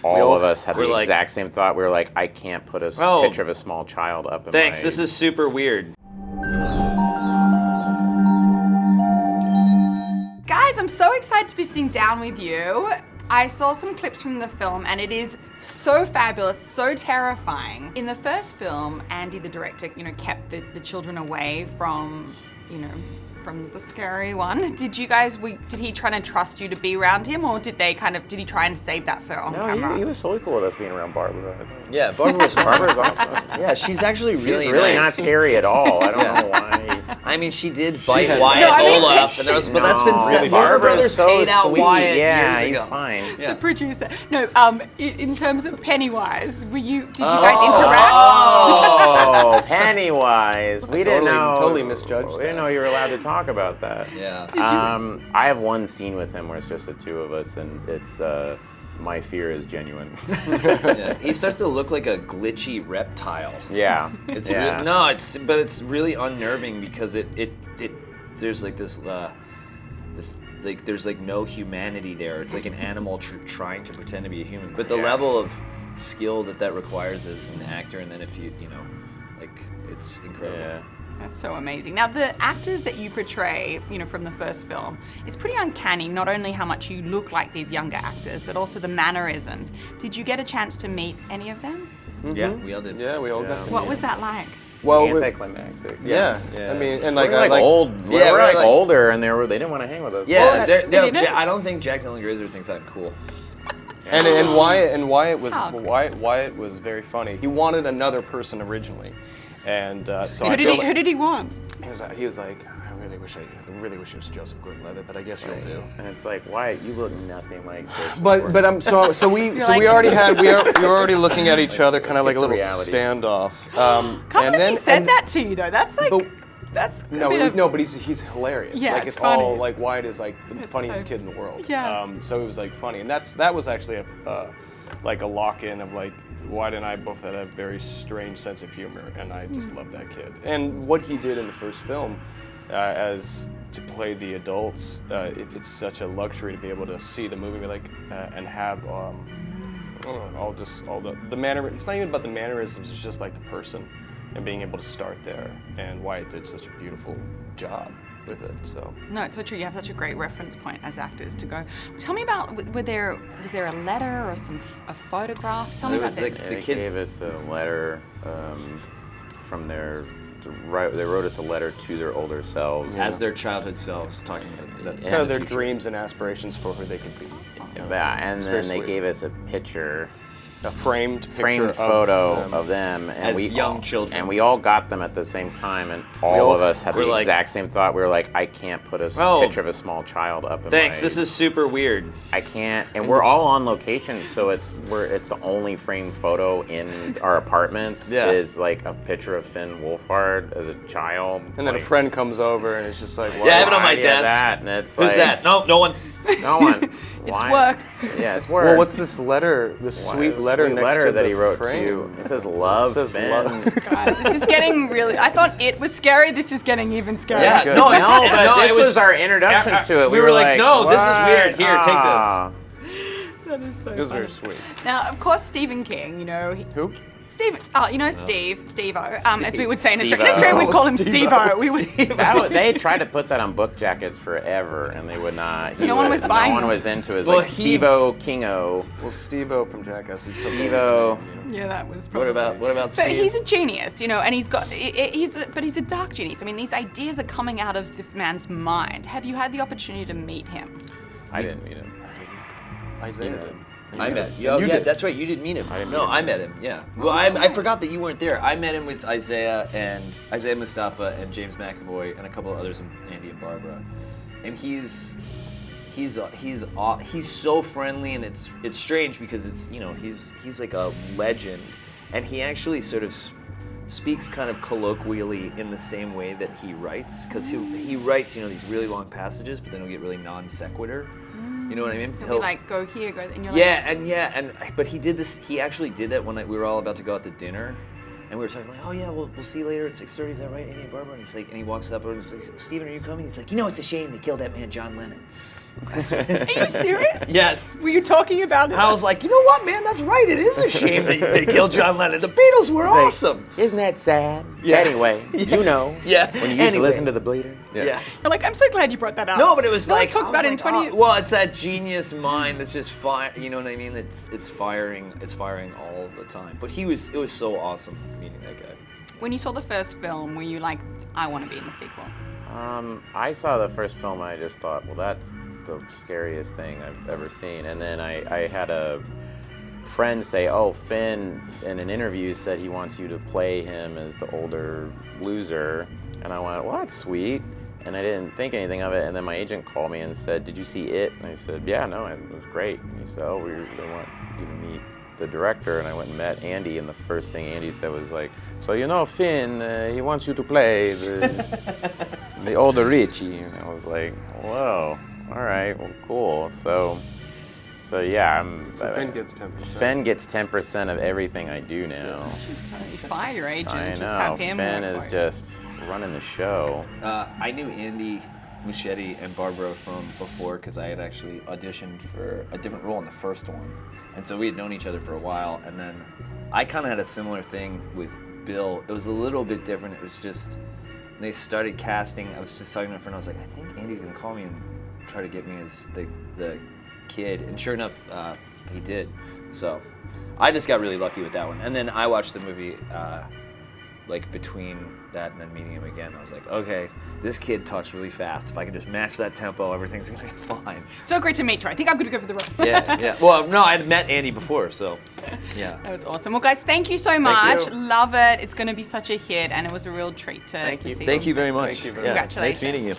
All of us had the exact same thought. We were like, I can't put a picture of a small child up in Thanks, this is super weird. Guys, I'm so excited to be sitting down with you. I saw some clips from the film and it is so fabulous, so terrifying. In the first film, Andy, the director, kept the children away from, from the scary one. Did you guys, did he try to trust you to be around him, or did he try and save that for on camera? No, he was totally cool with us being around Barbara, I think. Yeah, Barbara's awesome. Yeah, she's actually really really nice. not scary at all. I don't know why. I mean, she did bite Wyatt Olaf, but that's been said. Barbara's so paid out sweet. Wyatt Yeah, years he's ago. fine. The producer. No, in terms of Pennywise, did you guys interact? Oh, Pennywise. We didn't know. Totally misjudged. We didn't know you were allowed to talk about that. Yeah. I have one scene with him where it's just the two of us, and it's my fear is genuine. Yeah. He starts to look like a glitchy reptile. Yeah. It's yeah. but it's really unnerving because there's like this there's like no humanity there. It's like an animal trying to pretend to be a human. But the level of skill that requires as an actor, and then if it's incredible. Yeah. That's so amazing. Now, the actors that you portray, from the first film, it's pretty uncanny, not only how much you look like these younger actors, but also the mannerisms. Did you get a chance to meet any of them? Mm-hmm. Yeah, we all did. Yeah, we all got to meet. What was that like? Well, anticlimactic. Yeah. I mean, and we were old. Yeah, we were older, and they didn't want to hang with us. Yeah, I don't think Jack Dylan Grazer thinks I'm cool. And Wyatt was very funny. He wanted another person originally, and so who did he want? He was like, I really wish it was Joseph Gordon-Levitt, but I guess you'll do. And it's like, Wyatt, you look nothing like this. But we were already looking at each other, kind of like a little standoff. Can't believe he said that to you though. That's like. That's but he's hilarious. Yeah, like it's all funny. like Wyatt is like the funniest kid in the world. Yes. So it was like funny, and that was actually a lock-in of like Wyatt and I both had a very strange sense of humor, and I just loved that kid. And what he did in the first film, as to play the adults, it's such a luxury to be able to see the movie and have all the manner. It's not even about the mannerisms. It's just like the person. And being able to start there, and Wyatt did such a beautiful job with it. So no, it's so true. You have such a great reference point as actors to go. Tell me about was there a letter or a photograph? Tell me about this. They gave us a letter from their. They wrote us a letter to their older selves, as their childhood selves, talking about kind of their dreams and aspirations for who they could be. Yeah, and then they gave us a picture. A framed photo of them, and as young children, and we all got them at the same time, and all of us had the exact same thought. We were like, I can't put a picture of a small child up. Thanks, this is super weird. I can't, and we're all on location, so it's the only framed photo in our apartments is like a picture of Finn Wolfhard as a child. And then a friend comes over, and it's just like, I have it on my desk. And it's who's that? No one. No one. It's work. Yeah, it's work. Well, what's this letter? This sweet letter next to that the he wrote frame? to you. It says love. Guys, this is getting really. I thought it was scary. This is getting even scarier. Yeah, this was our introduction to it. We were like, no, this is weird. Here, take this. That is so It was funny. very sweet. Now, of course, Stephen King. Who? Steve, Steve-O, as we would say in Australia. In Australia, we'd call him Steve-O. They tried to put that on book jackets forever, and they would not. No one was buying them. No one was into it. It was like Steve-O, King-O. Well, Steve-O from Jackass. Steve-O. Yeah, that was probably. What about Steve? But he's a genius, and he's got. He's a dark genius. I mean, these ideas are coming out of this man's mind. Have you had the opportunity to meet him? I didn't meet him. Isaiah did. I met him. Yeah, that's right. You didn't meet him. I met him. Yeah. Well, I forgot that you weren't there. I met him with Isaiah Mustafa and James McAvoy and a couple of others, and Andy and Barbara. And he's so friendly, and it's strange because it's he's like a legend, and he actually sort of speaks kind of colloquially in the same way that he writes, because he writes these really long passages, but then he'll get really non sequitur. You know what I mean? He'll be like, go here, go there, and you're but he did this. He actually did that when we were all about to go out to dinner, and we were talking like, oh yeah, we'll see you later at 6:30. Is that right, Andy and Barbara? And he's like, and he walks up and he's like, Steven, are you coming? He's like, it's a shame they killed that man, John Lennon. Are you serious? Yes. Were you talking about it? I was like, you know what, man? That's right. It is a shame they killed John Lennon. The Beatles were awesome. Isn't that sad? Yeah. Anyway, you know. Yeah. When you used to listen to the Bleeder. Yeah. I'm like, I'm so glad you brought that up. No, but it was No one like talks I about was it in 20 like, years. well, it's that genius mind that's just fire. You know what I mean? It's firing. It's firing all the time. But it was so awesome meeting that guy. When you saw the first film, were you like, I want to be in the sequel? I saw the first film and I just thought, well, that's the scariest thing I've ever seen. And then I had a friend say, oh, Finn in an interview said he wants you to play him as the older loser. And I went, well, that's sweet. And I didn't think anything of it. And then my agent called me and said, did you see It? And I said, yeah, no, it was great. And he said, oh, we want you to meet the director. And I went and met Andy. And the first thing Andy said was like, so you know, Finn, he wants you to play the older Richie. And I was like, whoa, all right, well, cool. So yeah, So Finn gets 10%. Finn gets 10% of everything I do now. Totally fire your agent. I Just know. have him Finn work is for you. just running the show. I knew Andy Muschietti and Barbara from before because I had actually auditioned for a different role in the first one. And so we had known each other for a while. And then I kind of had a similar thing with Bill. It was a little bit different. It was just, when they started casting, I was just talking to a friend. I was like, I think Andy's going to call me and try to get me as the kid. And sure enough, he did. So I just got really lucky with that one. And then I watched the movie like between that and then meeting him again. I was like, okay, this kid talks really fast. If I can just match that tempo, everything's gonna be fine. So great to meet you. I think I'm gonna go for the role. Yeah. Well, no, I'd met Andy before, so yeah. That was awesome. Well, guys, thank you so much. you. Love it. It's gonna be such a hit, and it was a real treat to see. Thank you very much. Thank you very Yeah, much. nice meeting you.